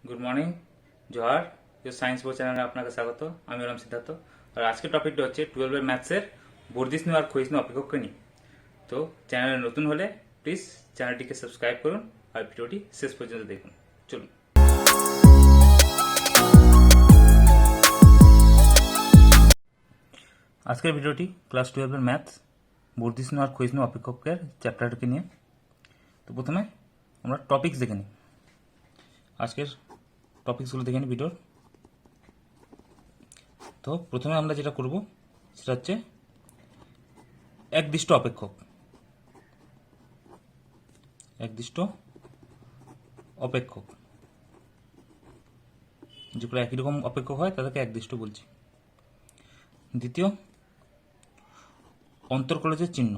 Good morning, Johar. Science বই চ্যানেলে আপনাকে স্বাগত। আমি হলাম সিদ্ধার্থ। আর আজকের টপিকটা হচ্ছে 12-এর ম্যাথসের বর্ধিষ্ণু আর ক্ষয়িষ্ণু অপেক্ষককে নিয়ে। তো চ্যানেলে নতুন হলে প্লিজ চ্যানেলটিকে সাবস্ক্রাইব করুন আর ভিডিওটি শেষ পর্যন্ত দেখুন। চলুন। আজকের ভিডিওটি ক্লাস 12-এর ম্যাথস বর্ধিষ্ণু আর ক্ষয়িষ্ণু অপেক্ষকের চ্যাপ্টারটিকে নিয়ে। তো প্রথমে আমরা টপিকস দেখে নিই। আজকের টপিকসগুলো দেখে নিই ভিডিওর। তো প্রথমে আমরা যেটা করব সেটা হচ্ছে একদিষ্ট অপেক্ষক। একদিষ্ট অপেক্ষক যেগুলো একই রকম অপেক্ষক হয় তাদেরকে একদিষ্ট বলছি। দ্বিতীয়, অন্তর্কলজের চিহ্ন।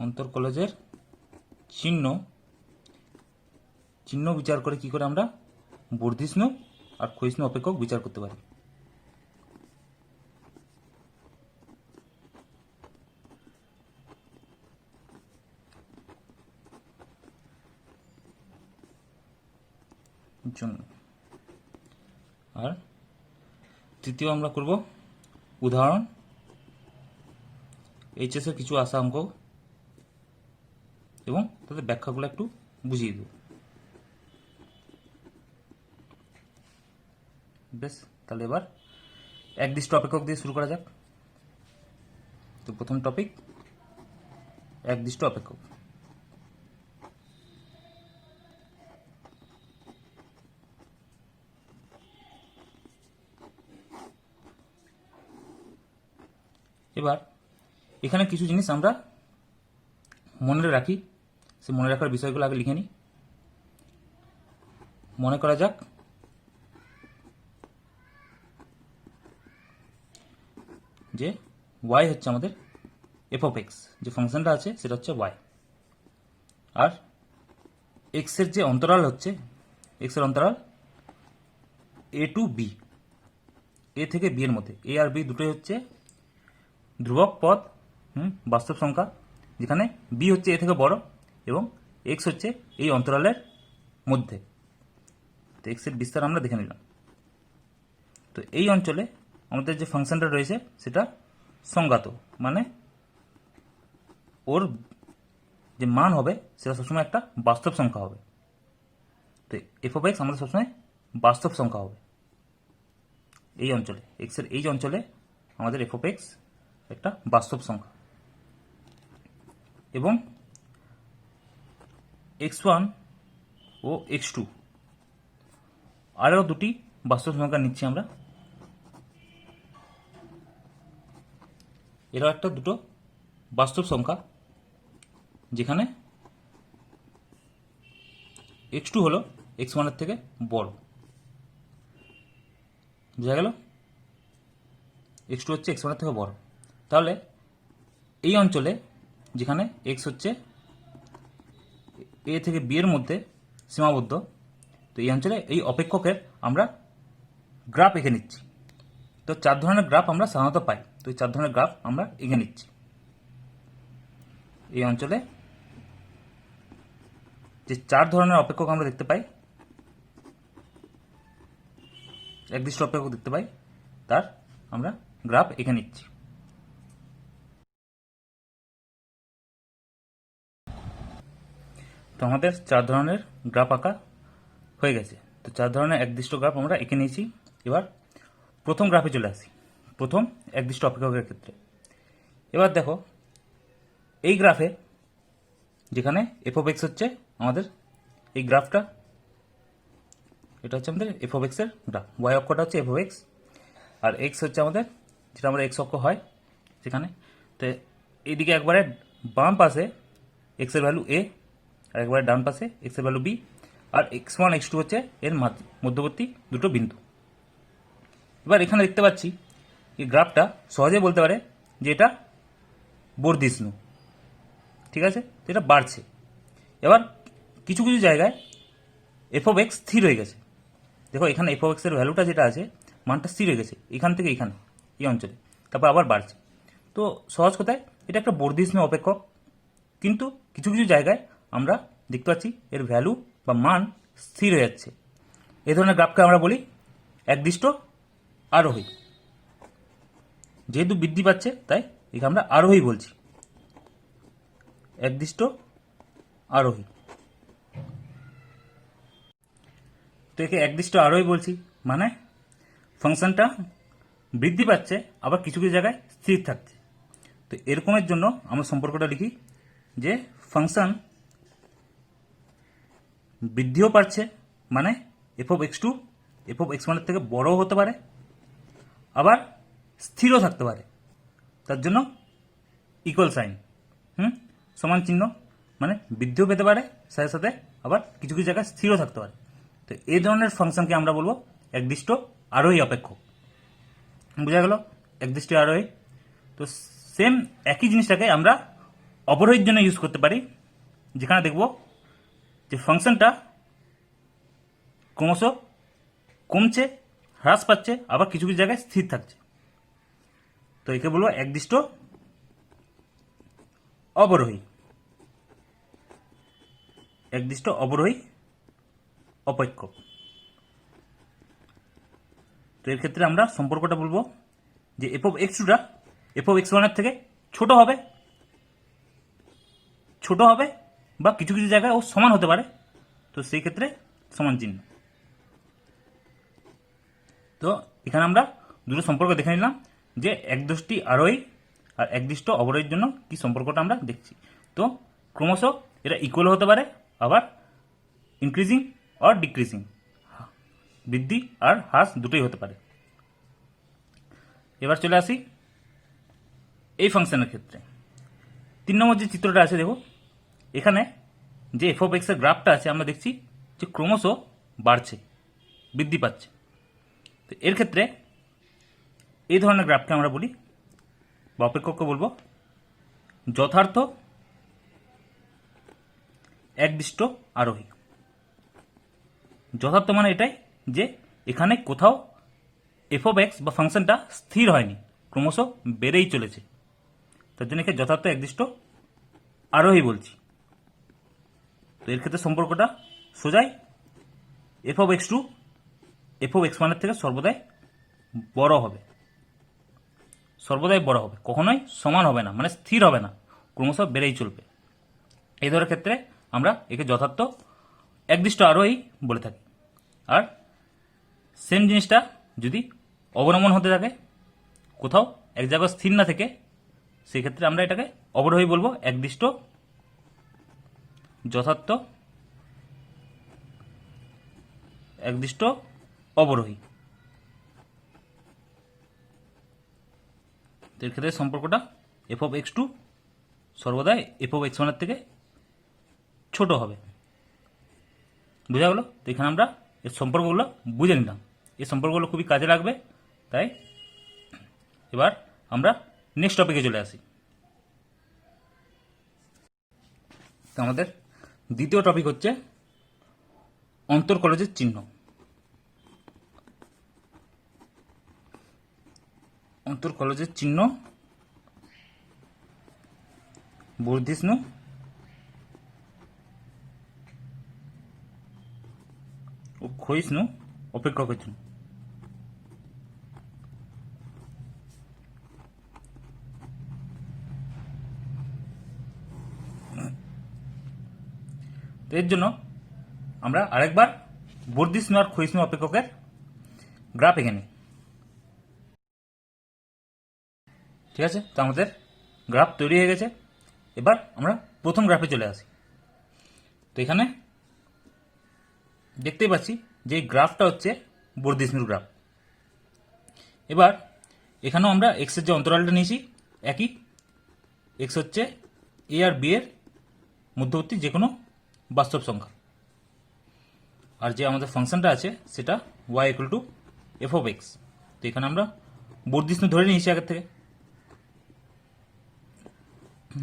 অন্তর্কলজের চিহ্ন চিহ্ন বিচার করে কি করে আমরা বর্ধিষ্ণু আর ক্ষয়িষ্ণু অপেক্ষক বিচার করতে পারি। আর তৃতীয় আমরা করব উদাহরণ, এইচএস এর কিছু আসা অঙ্ক এবং তাদের ব্যাখ্যাগুলো একটু বুঝিয়ে দেব। বেশ, তাহলে এবার একদিষ্ট অপেক্ষক দিয়ে শুরু করা যাক। তো প্রথম টপিক একদিষ্ট অপেক্ষক। এবার এখানে কিছু জিনিস আমরা মনে রাখি, সে মনে রাখার বিষয়গুলো আগে লিখে নিই। মনে করা যাক যে y হচ্ছে আমাদের এফ অফ এক্স, যে ফাংশনটা আছে সেটা হচ্ছে y, আর এক্স এর যে অন্তরাল হচ্ছে, এক্স এর অন্তরাল এ টু বি, এ থেকে বি এর মধ্যে, এ আর বি দুটোই হচ্ছে ধ্রুবক পদ, বাস্তব সংখ্যা, যেখানে বি হচ্ছে এ থেকে বড় এবং এক্স হচ্ছে এই অন্তরালের মধ্যে। তো এক্স এর বিস্তার আমরা দেখে নিলাম। তো এই অঞ্চলে আমাদের যে ফাংশনটা রয়েছে সেটা সংজ্ঞাত, মানে ওর যে মান হবে সেটা সবসময় একটা বাস্তব সংখ্যা হবে। তো এফ অফ এক্স আমাদের সবসময় বাস্তব সংখ্যা হবে এই অঞ্চলে, এক্স এর এই অঞ্চলে আমাদের এফ অফ এক্স একটা বাস্তব সংখ্যা। এবং x1 ও x2 আরও দুটি বাস্তব সংখ্যা নিচ্ছি আমরা। এরাও একটা দুটো বাস্তব সংখ্যা, যেখানে x2 হলো x1 এর থেকে বড়। বোঝা গেল? x2 হচ্ছে x1 এর থেকে বড়। তাহলে এই অঞ্চলে যেখানে x হচ্ছে a থেকে b এর মধ্যে সীমাবদ্ধ, তো এই অঞ্চলে এই অপেক্ষকের আমরা গ্রাফ এঁকে নিচ্ছি। তো 4 ধরনের গ্রাফ আমরা সাধারণত পাই। তো এই 4 ধরনের গ্রাফ আমরা এঁকে নিচ্ছি। এই অঞ্চলে যে 4 ধরনের অপেক্ষক আমরা দেখতে পাই, একদিষ্ট অপেক্ষক দেখতে পাই, তার আমরা গ্রাফ এঁকে নিচ্ছি। তো আমাদের 4 ধরনের গ্রাফ আঁকা হয়ে গেছে। তো 4 ধরনের একদিষ্ট গ্রাফ আমরা এঁকে নিয়েছি। এবার প্রথম গ্রাফে চলে আসি, প্রথম একদিষ্ট অপেক্ষকের ক্ষেত্রে। এবার দেখো এই গ্রাফে যেখানে এফ অফ এক্স হচ্ছে আমাদের এই গ্রাফটা, এটা হচ্ছে আমাদের এফ অফ এক্স এর গ্রাফ, ওয়াই অক্ষটা হচ্ছে এফ অফ এক্স, আর এক্স হচ্ছে আমাদের যেটা আমাদের এক্স অক্ষ হয় সেখানে। তো এইদিকে একবারে বাম পাশে এক্স এর ভ্যালু এ, আর একবারে ডান পাশে এক্স এর ভ্যালু বি, আর x1 x2 হচ্ছে এর মধ্যবর্তী দুটো বিন্দু। এবার এখানে দেখতে পাচ্ছি এই গ্রাফটা সহজে বলতে পারে যে এটা বর্ধিষ্ণু, ঠিক আছে, এটা বাড়ছে। এবার কিছু কিছু জায়গায় এফ অফ এক্স স্থির হয়ে গেছে। দেখো এখানে এফ অফ এক্স এর ভ্যালুটা যেটা আছে, মানটা স্থির হয়ে গেছে এখান থেকে এখানে, এই অঞ্চলে, তারপর আবার বাড়ছে। তো সহজ কথায় এটা একটা বর্ধিষ্ণু অপেক্ষক। কিন্তু কিছু কিছু জায়গায় আমরা দেখতে পাচ্ছি এর ভ্যালু বা মান স্থির হয়ে যাচ্ছে। এই ধরনের গ্রাফকে আমরা বলি একদিষ্ট আরোহী। যেহেতু বৃদ্ধি পাচ্ছে তাই একে আমরা আরোহী বলছি, একদিষ্ট আরোহী। তো একে একদিষ্ট আরোহী বলছি, মানে ফাংশনটা বৃদ্ধি পাচ্ছে আবার কিছু কিছু জায়গায় স্থির থাকছে। তো এরকমের জন্য আমরা সম্পর্কটা লিখি যে ফাংশন বৃদ্ধিও পাচ্ছে, মানে F of x to F of x ওয়ানের থেকে বড়ও হতে পারে, আবার স্থিরও থাকতে পারে। তার জন্য ইকুয়াল সাইন, সমান চিহ্ন, মানে বৃদ্ধিও পেতে পারে সাথে সাথে আবার কিছু কিছু জায়গায় স্থিরও থাকতে পারে। তো এই ধরনের ফাংশনকে আমরা বলবো একদিষ্ট আরোহী অপেক্ষক। বোঝা গেল একদিষ্ট আরোহী। তো সেম একই জিনিসটাকে আমরা অবরোহীর জন্য ইউজ করতে পারি, যেখানে দেখব যে ফাংশনটা ক্রমশ কমছে, হ্রাস পাচ্ছে, আবার কিছু কিছু জায়গায় স্থির থাকছে। তো একে বলবো একদিষ্ট অবরোহী, একদিষ্ট অবরোহী অপেক্ষক। তো এর ক্ষেত্রে আমরা সম্পর্কটা বলবো যে এফ অফ এক্স টুটা এফ অফ এক্স ওয়ানের থেকে ছোট হবে বা কিছু কিছু জায়গায় ও সমান হতে পারে। তো সেই ক্ষেত্রে সমান চিহ্ন। তো এখানে আমরা দুটো সম্পর্ক দেখে নিলাম যে একদৃষ্টি আরোহী আর একদিষ্ট অবরোহীর জন্য কি সম্পর্কটা আমরা দেখছি। তো ক্রমশ এটা ইকুয়াল হতে পারে, আবার ইনক্রিজিং আর ডিক্রিজিং, বৃদ্ধি আর হ্রাস দুটোই হতে পারে। এবার চলে আসি এই ফাংশনের ক্ষেত্রে। 3 নম্বর যে চিত্রটা আছে দেখো, এখানে যে এফ অফ এক্স এর গ্রাফটা আছে আমরা দেখছি যে ক্রমশ বাড়ছে, বৃদ্ধি পাচ্ছে। তো এর ক্ষেত্রে এই ধরনের গ্রাফকে আমরা বলি বা অপেক্ষককে বলবো যথার্থ একদিষ্ট আরোহী। যথার্থ মানে এটাই যে এখানে কোথাও এফ অফ এক্স বা ফাংশনটা স্থির হয়নি, ক্রমশ বেড়েই চলেছে। তার জন্য একে যথার্থ একদিষ্ট আরোহী বলছি। তো এর ক্ষেত্রে সম্পর্কটা সোজাই f of x to F of x ওয়ানের থেকে সর্বদাই বড় হবে, সর্বদাই বড় হবে, কখনোই সমান হবে না, মানে স্থির হবে না, ক্রমশ বেড়েই চলবে। এই ধরনের ক্ষেত্রে আমরা একে যথার্থ একদিষ্ট আরোহী বলে থাকি। আর সেম জিনিসটা যদি অবনমন হতে থাকে, কোথাও এক জায়গায় স্থির না থেকে, সেই ক্ষেত্রে আমরা এটাকে অবরোহী বলবো, একদিষ্ট যথার্থ একদিষ্ট অবরোহী। এর ক্ষেত্রে সম্পর্কটা এফ অফ এক্স টু সর্বদাই এফ অফ এক্স ওয়ানের থেকে ছোট হবে। বোঝা গেল? তো এখানে আমরা এর সম্পর্কগুলো বুঝে নিলাম। এই সম্পর্কগুলো খুবই কাজে লাগবে। তাই এবার আমরা নেক্সট টপিকে চলে আসি। তো আমাদের দ্বিতীয় টপিক হচ্ছে অন্তর্কলজের চিহ্ন। অন্তর্কলজের চিহ্ন বর্ধিষ্ণু ও ক্ষয়িষ্ণু অপেক্ষকের জন্য। এর জন্য আমরা আরেকবার বর্ধিষ্ণু আর ক্ষয়িষ্ণু অপেক্ষকের গ্রাফ এঁকে নিই। ঠিক আছে, তো আমাদের গ্রাফ তৈরি হয়ে গেছে। এবার আমরা প্রথম গ্রাফে চলে আসি। তো এখানে দেখতেই পাচ্ছি যে এই গ্রাফটা হচ্ছে বর্ধিষ্ণুর গ্রাফ। এবার এখানেও আমরা এক্স এর যে অন্তরালটা নিয়েছি একই, এক্স হচ্ছে এ আর বি এর মধ্যবর্তী যে কোনো বাস্তব সংখ্যা, আর যে আমাদের ফাংশনটা আছে সেটা Y equal to F of X. তো এখানে আমরা বর্ধিষ্ণু ধরে নিয়েছি আগের থেকে।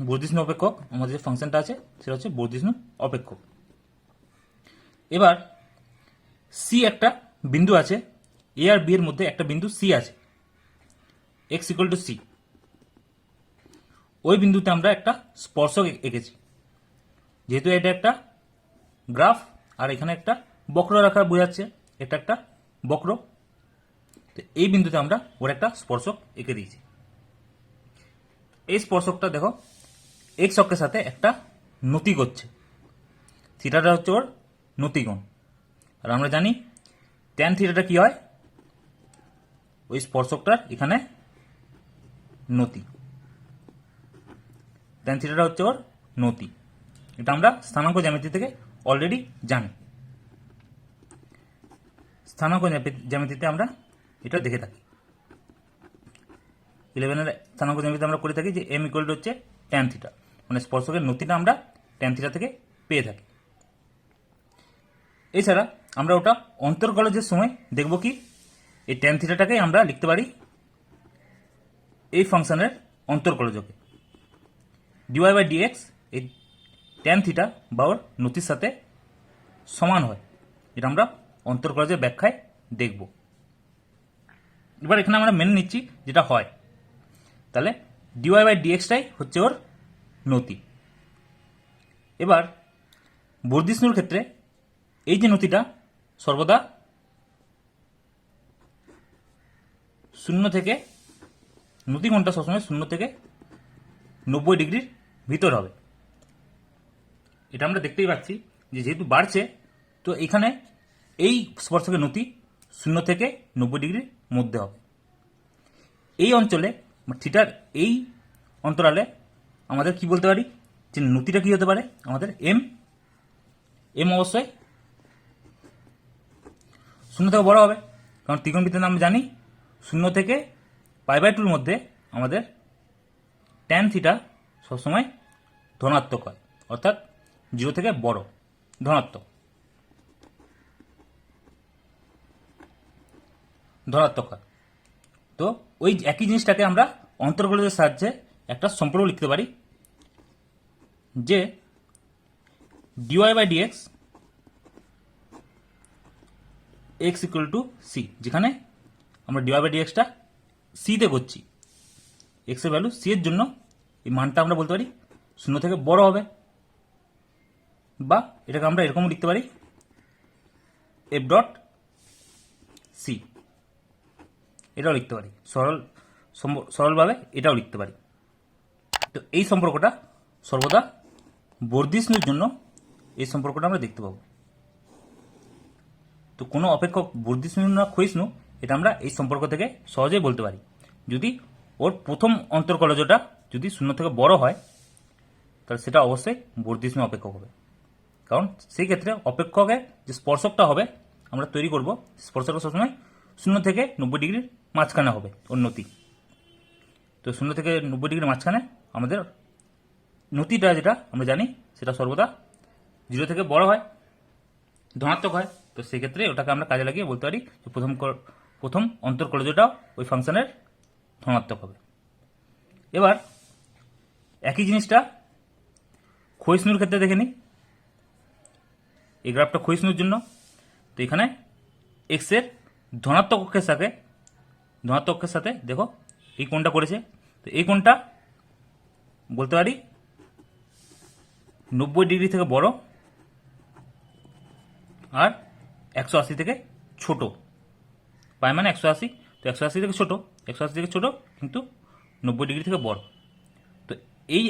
বর্ধিষ্ণু অপেক্ষক আমাদের যে ফাংশনটা আছে সেটা হচ্ছে বর্ধিষ্ণু অপেক্ষক। এবার সি একটা বিন্দু আছে, এ আর বি এর মধ্যে একটা বিন্দু সি আছে, এক্স ইকুয়াল টু সি। ওই বিন্দুতে আমরা একটা স্পর্শক এঁকেছি। যেহেতু এটা একটা গ্রাফ, আর এখানে একটা বক্ররেখা বোঝাচ্ছে, এটা একটা বক্র। তো এই বিন্দুতে আমরা ওর একটা স্পর্শক এঁকে দিয়েছি। এই স্পর্শকটা দেখো এক্স অক্ষের সাথে একটা নতি করছে, থিটাটা হচ্ছে ওর নতিকোণ। আর আমরা জানি ট্যান থিটাটা কি হয়, ওই স্পর্শকটার এখানে নতি, ট্যান থিটাটা হচ্ছে ওর নতি। এটা আমরা স্থানাঙ্ক জ্যামিতি থেকে অলরেডি জানি, স্থানাঙ্ক জ্যামিতিতে আমরা এটা দেখে থাকি। 11-এর স্থানাঙ্ক জ্যামিতিতে আমরা করে থাকি যে এম ইকুয়াল টু হচ্ছে ট্যান থিটা, মানে স্পর্শকের নতিটা আমরা ট্যান থিটা থেকে পেয়ে থাকি। এছাড়া আমরা ওটা অন্তর্কলজের সময় দেখব কি এই ট্যান থিটাটাকে আমরা লিখতে পারি এই ফাংশনের অন্তর্কলজকে, ডিওয়াই বাই ডিএক্স এই ট্যান থিটা বা ওর নতির সাথে সমান হয়। এটা আমরা অন্তর্কলজের ব্যাখ্যায় দেখব। এবার এখানে আমরা মেনে নিচ্ছি যেটা হয়, তাহলে ডিওয়াই বাই ডিএক্সটাই হচ্ছে ওর নতি। এবার বর্ধিষ্ণুর ক্ষেত্রে এই যে নতিটা সর্বদা 0 থেকে, নতিকোণটা সবসময় 0 থেকে 90 ডিগ্রির ভিতর হবে। এটা আমরা দেখতেই পাচ্ছি যে যেহেতু বাড়ছে, তো এখানে এই স্পর্শকের নতি 0 থেকে 90 ডিগ্রির মধ্যে হবে। এই অঞ্চলে থিটার এই অন্তরালে আমাদের কি বলতে পারি যে নতিটা কি হতে পারে, আমাদের এম অবশ্যই 0 থেকে বড় হবে, কারণ ত্রিকোণমিতিতে আমরা জানি 0 থেকে π/2 মধ্যে আমাদের ট্যান থিটা সবসময় ধনাত্মক হয়, অর্থাৎ 0 থেকে বড় ধনাত্মক হয়। তো ওই একই জিনিসটাকে আমরা অন্তর্কলজের সাহায্যে একটা সম্পর্ক লিখতে পারি যে D Y by D X X equal to C, যেখানে আমরা ডিওয়াই বাই ডিএক্সটা সিতে করছি, এক্স এর ভ্যালু সি এর জন্য এই মানটা আমরা বলতে পারি 0 থেকে বড় হবে, বা এটাকে আমরা এরকম লিখতে পারি এফ ডট সি, এটাও লিখতে পারি সরলভাবে, এটাও লিখতে পারি। তো এই সম্পর্কটা সর্বদা বর্ধিষ্ণুর জন্য এই সম্পর্কটা আমরা দেখতে পাবো। তো কোনো অপেক্ষক বর্ধিষ্ণু না ক্ষয়িষ্ণু এটা আমরা এই সম্পর্ক থেকে সহজেই বলতে পারি। যদি ওর প্রথম অন্তর্কলজটা যদি 0 থেকে বড় হয়, তাহলে সেটা অবশ্যই বর্ধিষ্ণু অপেক্ষক হবে, কারণ সেই ক্ষেত্রে অপেক্ষকের যে স্পর্শকটা হবে আমরা তৈরি করব, স্পর্শকটা সবসময় 0 থেকে 90 ডিগ্রির মাঝখানে হবে উন্নতি। তো 0 থেকে 90 ডিগ্রির মাঝখানে আমাদের নতিটা যেটা আমরা জানি সেটা সর্বদা 0 থেকে বড় হয়, ধনাত্মক হয়। তো সেই ক্ষেত্রে ওটাকে আমরা কাজে লাগিয়ে বলতে পারি যে প্রথম অন্তর্কলজটাও ওই ফাংশনের ধনাত্মক হবে। এবার একই জিনিসটা ক্ষয়িষ্ণুর ক্ষেত্রে দেখে নিই। এই গ্রাফটা ক্ষয়িষ্ণুর জন্য, তো এখানে এক্স এর ধনাত্মক অক্ষের সাথে দেখো এই কোণটা করেছে, তো এই কোণটা বলতে পারি 90 ডিগ্রি থেকে বড় আর 180 থেকে ছোট, পাই মানে 180, তো 180 থেকে ছোট, 180 থেকে ছোট কিন্তু 90 ডিগ্রি থেকে বড়। তো এই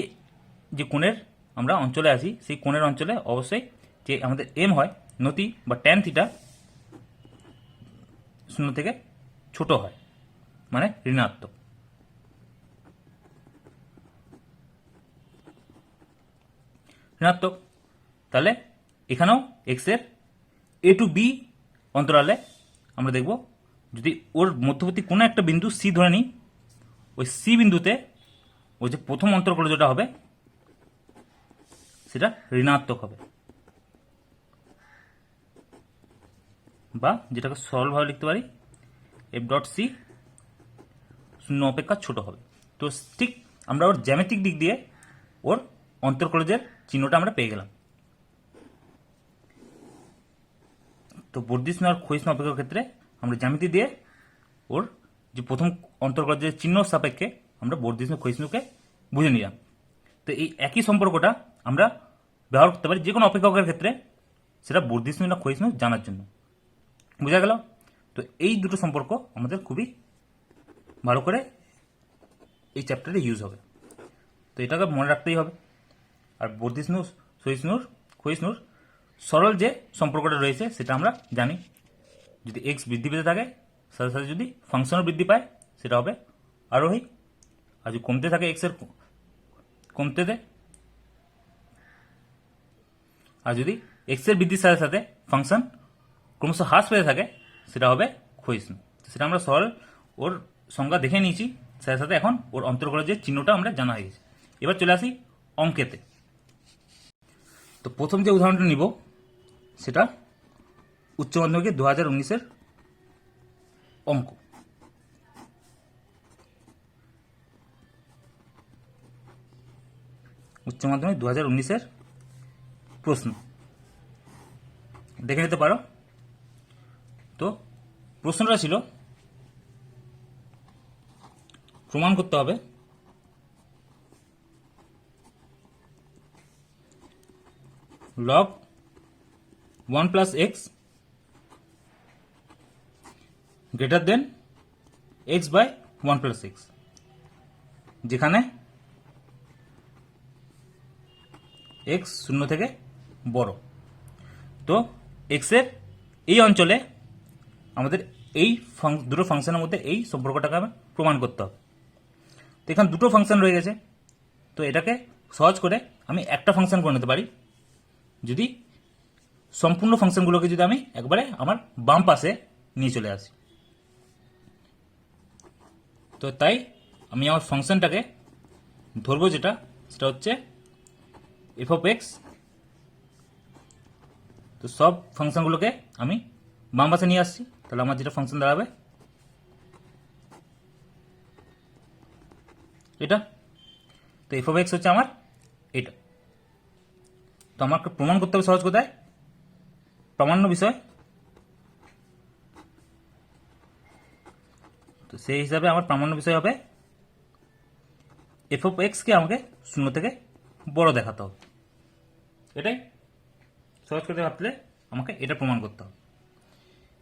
যে কোণের আমরা অঞ্চলে আছি, সেই কোণের অঞ্চলে অবশ্যই যে আমাদের এম হয় নতি বা ট্যান থিটা 0 থেকে ছোট হয়, মানে ঋণাত্মক। তাহলে এখানেও এক্স এর এ টু বি অন্তরালে আমরা দেখব যদি ওর মধ্যবর্তী কোনো একটা বিন্দু সি ধরে নিই, ওই সি বিন্দুতে ওই যে প্রথম অন্তর্কলজটা হবে সেটা ঋণাত্মক হবে, বা যেটাকে সরলভাবে লিখতে পারি এফ ডট সি 0 অপেক্ষা ছোট হবে। তো ঠিক আমরা ওর জ্যামিতিক দিক দিয়ে ওর অন্তর্কলজের চিহ্নটা আমরা পেয়ে গেলাম। তো বর্ধিষ্ণু আর ক্ষয়িষ্ণু অপেক্ষক ক্ষেত্রে আমরা জ্যামিতি দিয়ে ওর যে প্রথম অন্তর্কলজের চিহ্ন সাপেক্ষে আমরা বর্ধিষ্ণু ক্ষয়িষ্ণুকে বুঝে নিলাম। তো এই একই সম্পর্কটা আমরা ব্যবহার করতে পারি যে কোনো অপেক্ষকের ক্ষেত্রে, সেটা বর্ধিষ্ণু না ক্ষয়িষ্ণু জানার জন্য। বোঝা গেল? তো এই দুটো সম্পর্ক আমাদের খুবই ভালো করে এই চ্যাপ্টারে ইউজ হবে, তো এটাকে মনে রাখতেই হবে। আর বর্ধিষ্ণু সহিষ্ণুর ক্ষয়িষ্ণুর সরল যে সম্পর্কটা রয়েছে সেটা আমরা জানি, যদি এক্স বৃদ্ধি পেতে থাকে সাথে সাথে যদি ফাংশনও বৃদ্ধি পায় সেটা হবে আরোহী, আর যদি কমতে থাকে এক্সের কমতে দেয়, আর যদি এক্সের বৃদ্ধির সাথে সাথে ফাংশন ক্রমশ হ্রাস পেতে থাকে সেটা হবে ক্ষয়িষ্ণু। সেটা আমরা সরল ওর সংজ্ঞা দেখে নিয়েছি, সাথে সাথে এখন ওর অন্তর্গলের চিহ্নটা আমরা জানা হয়ে গেছে। এবার চলে আসি অঙ্কেতে। তো প্রথম যে উদাহরণটা নিব সেটা উচ্চ মাধ্যমিকের 2019-এর অঙ্ক। উচ্চ মাধ্যমিক 2019-এর প্রশ্ন দেখে নিতে পারো। তো প্রশ্নটা ছিল, প্রমাণ করতে হবে log 1 plus x greater than x by 1 plus x, যেখানে x শূন্য থেকে বড়। তো x এর এই অঞ্চলে আমাদের এই দুটো ফাংশনের মধ্যে এই সম্পর্কটাকে প্রমাণ করতে হবে। তো এখানে দুটো ফাংশন রয়ে গেছে, তো এটাকে সহজ করে আমি একটা ফাংশন করে নিতে পারি যদি সম্পূর্ণ ফাংশনগুলোকে যদি আমি একবারে আমার বাম পাশে নিয়ে চলে আসি। তো তাই আমি আমার ফাংশনটাকে ধরবো যেটা সেটা হচ্ছে এফ অফ এক্স। তো সব ফাংশনগুলোকে আমি বাম পাশে নিয়ে আসছি, তাহলে আমার যেটা ফাংশন দাঁড়াবে এটা। তো এফ অফ এক্স হচ্ছে আমার এটা। তো আমাকে প্রমাণ করতে হবে সহজ কোথায়, প্রামাণ্য বিষয়। তো সেই হিসাবে আমার প্রামাণ্য বিষয় হবে এফ অফ এক্সকে আমাকে শূন্য থেকে বড় দেখাতে হবে। এটাই সহজ করতে ভাবলে আমাকে এটা প্রমাণ করতে হবে।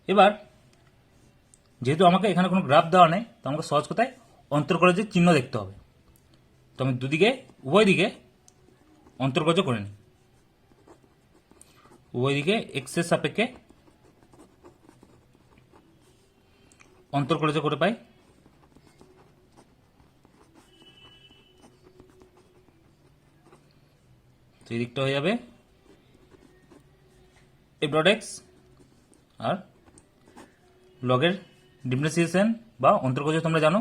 এবার যেহেতু আমাকে এখানে কোনো গ্রাফ দেওয়া নেই, তো আমাকে সহজ কথায় অন্তর্গলজের চিহ্ন দেখতে হবে। তো আমি দুদিকে উভয় দিকে অন্তর্গজ করে নিই। উভয় দিকে এক্সের সাপেক্ষে অন্তর্গজ করে পাই। তো এই দিকটা হয়ে যাবে এফ ডট এক্স, আর লগের ডিফারেন্সিয়েশন বা অন্তর্গজ তোমরা জানো,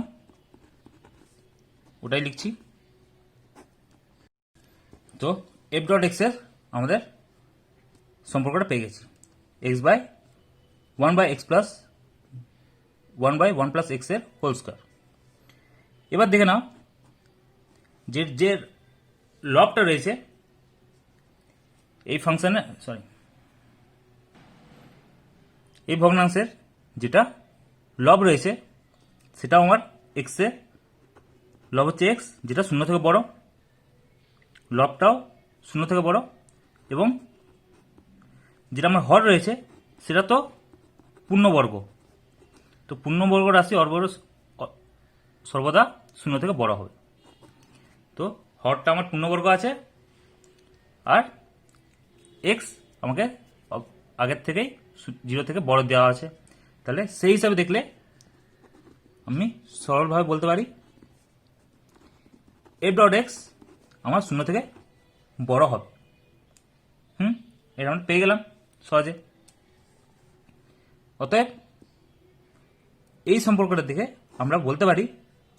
ওটাই লিখছি। তো এফ ডট এক্স এর আমাদের সম্পর্কটা পেয়ে গেছি, X by 1 by X plus 1 by 1 plus X এর হোল স্কোয়ার। এবার দেখে নাও যে যে লগটা রয়েছে এই ফাংশনে, সরি এই ভগ্নাংশের যেটা লব রয়েছে সেটাও আমার এক্স এর লব হচ্ছে এক্স, যেটা শূন্য থেকে বড়, লবটাও শূন্য থেকে বড়, এবং যেটা আমার হর রয়েছে সেটা তো পূর্ণবর্গ। তো পূর্ণবর্গ রাশি অর্বর্গ সর্বদা শূন্য থেকে বড় হবে। তো হরটা আমার পূর্ণবর্গ আছে, আর এক্স আমাকে আগের থেকেই 0 থেকে বড় দেওয়া আছে। তাহলে সেই হিসাবে দেখলে আমি সরলভাবে বলতে পারি এফ ডট এক্স আমার শূন্য থেকে বড় হবে। এটা আমরা পেয়ে গেলাম সহজে। অতএব এই সম্পর্কটার দিকে আমরা বলতে পারি,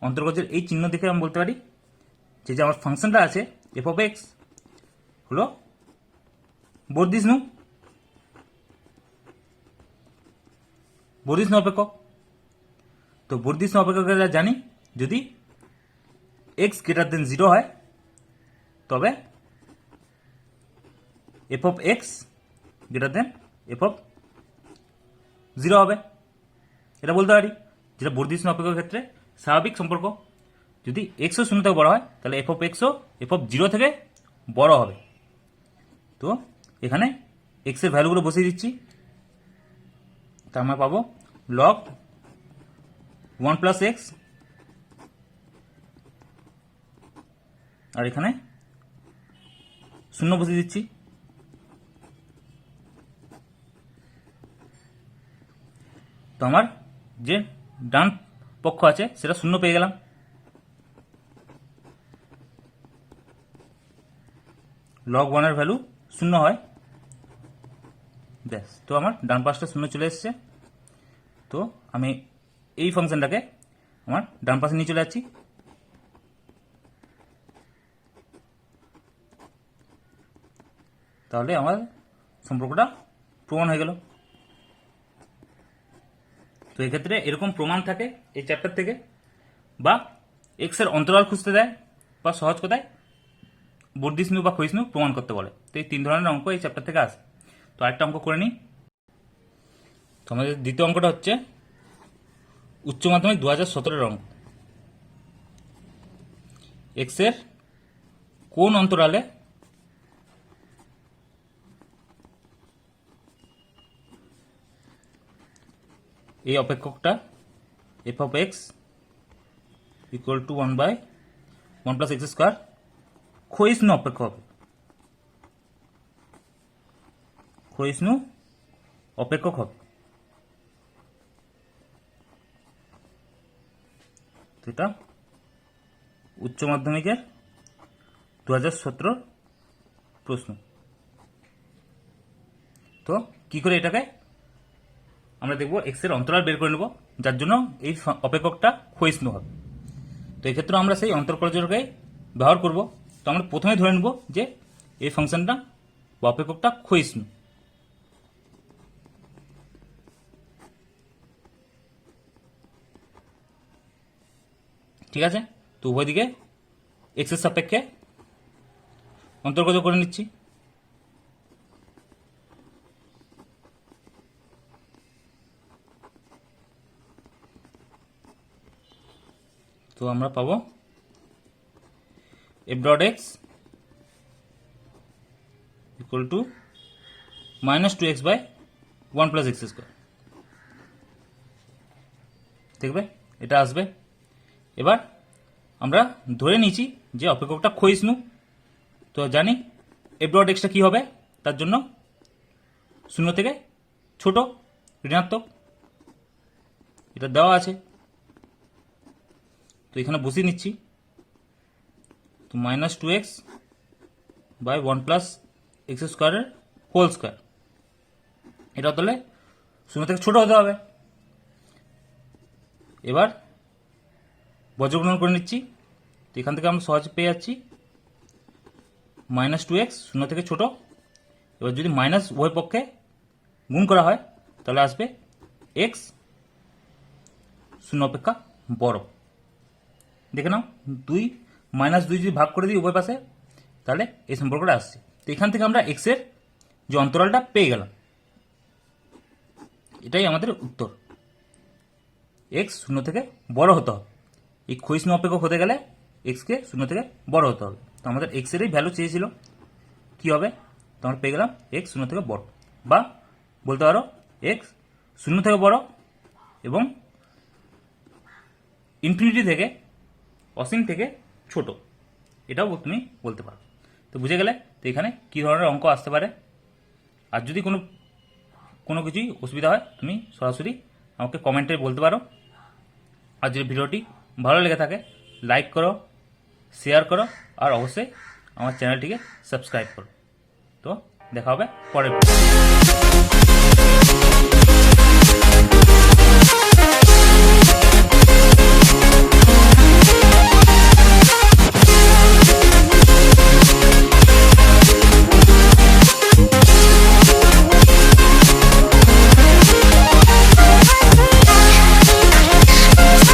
অন্তর্গজের এই চিহ্ন দেখে আমি বলতে পারি যে আমার ফাংশনটা আছে এফ অফ এক্স হলো বর্ধিষ্ণু অপেক্ষক। তো বর্ধিষ্ণু অপেক্ষকরা জানি যদি এক্স গ্রেটার দেন 0 হয় তবে F of x greater than F of 0 হবে। এটা বলতে পারি যেটা বর্ধিষ্ণু অপেক্ষকের ক্ষেত্রে স্বাভাবিক সম্পর্ক। যদি এক্সও 0 থেকে বড় হয় তাহলে এফ অফ এক্সও এফ অফ 0 থেকে বড় হবে। তো এখানে এক্সের ভ্যালুগুলো বসিয়ে দিচ্ছি। তার মানে পাবো লগ 1 প্লাস এক্স, আর এখানে 0 বসিয়ে দিচ্ছি। তো আমার যে ডান পক্ষ আছে সেটা 0 পেয়ে গেলাম। লগ 1 এর ভ্যালু 0 হয়, ব্যাস। তো আমার ডান পাশটা 0 চলে এসছে। তো আমি এই ফাংশনটাকে আমার ডান পাশে নিয়ে চলে যাচ্ছি। তাহলে আমার সম্পর্কটা প্রমাণ হয়ে গেল। তো এক্ষেত্রে এরকম প্রমাণ থাকে এই চ্যাপ্টার থেকে, বা এক্স এর অন্তরাল খুঁজতে দেয়, বা সহজ কথায় বর্ধিষ্ণু বা ক্ষয়িষ্ণু প্রমাণ করতে বলে। তো এই 3 ধরনের অঙ্ক এই চ্যাপ্টার থেকে আসে। তো আরেকটা অঙ্ক করে নিই। তো আমাদের দ্বিতীয় অঙ্কটা হচ্ছে উচ্চ মাধ্যমিক 2017 অঙ্ক। এক্স এর কোন অন্তরালে এই অপেক্ষকটা f of x equal to 1/1 plus x square ক্ষয়িষ্ণু অপেক্ষক হবে। ক্ষয়িষ্ণু অপেক্ষক হবে। এটা উচ্চ মাধ্যমিকের 2017 প্রশ্ন। তো কি করে এটাকে আমরা দেখব এক্স এর অন্তরাল বের করে নেব, যার জন্য এই অপেক্ষকটা ক্ষয়িষ্ণু হবে। তো এক্ষেত্রে আমরা সেই অন্তরকলজকে ব্যবহার করব। তো আমরা প্রথমে ধরে নেব যে এই ফাংশনটা বা অপেক্ষকটা ক্ষয়িষ্ণু। ঠিক আছে, তো উভয় দিকে এক্স এর সাপেক্ষে অন্তর্গত করে নিচ্ছি। তো আমরা পাবো F dot x equal two -2x/1 plus x square. দেখবে এটা আসবে। এবার আমরা ধরে নিয়েছি যে অপেক্ষকটা ক্ষয়িষ্ণু। তো জানি এফ ডট এক্সটা কী হবে, তার জন্য 0 থেকে ছোট ঋণাত্মক, এটা দেওয়া আছে। তো এখানে বসিয়ে নিচ্ছি। তো -2x/1 প্লাস এক্স স্কোয়ারের হোল স্কোয়ার, এটা তাহলে 0 থেকে ছোট হতে হবে। এবার বজ্রগুণন করে নিচ্ছি। তো এখান থেকে আমরা সহজে পেয়ে যাচ্ছি -2x 0 থেকে ছোট। এবার যদি মাইনাস উভয় পক্ষে গুণ করা হয় তাহলে আসবে এক্স 0 অপেক্ষা বড়। দেখে নাও, -2 যদি ভাগ করে দিই উভয় পাশে তাহলে এই সম্পর্কটা আসছে। তো এখান থেকে আমরা এক্স এর যে অন্তরালটা পেয়ে গেলাম, এটাই আমাদের উত্তর। এক্স 0 থেকে বড় হতে হবে। এই ক্ষয়িষ্ণু অপেক্ষক হতে গেলে এক্সকে 0 থেকে বড় হতে হবে। তো আমাদের এক্স এরই ভ্যালু চেয়েছিল, কি হবে? তো আমরা পেয়ে গেলাম এক্স 0 থেকে বড়, বা বলতে পারো এক্স 0 থেকে বড় এবং ইনফিনিটি থেকে অসীম থেকে ছোট, এটাও তুমি বলতে পারো। তো বুঝে গেলে তো এখানে কী ধরনের অঙ্ক আসতে পারে। আর যদি কোনো কিছুই অসুবিধা হয় তুমি সরাসরি আমাকে কমেন্টে বলতে পারো। আর যদি ভিডিওটি ভালো লেগে থাকে লাইক করো, শেয়ার করো, আর অবশ্যই আমার চ্যানেলটিকে সাবস্ক্রাইব করো। তো দেখা হবে পরের ভিডিও।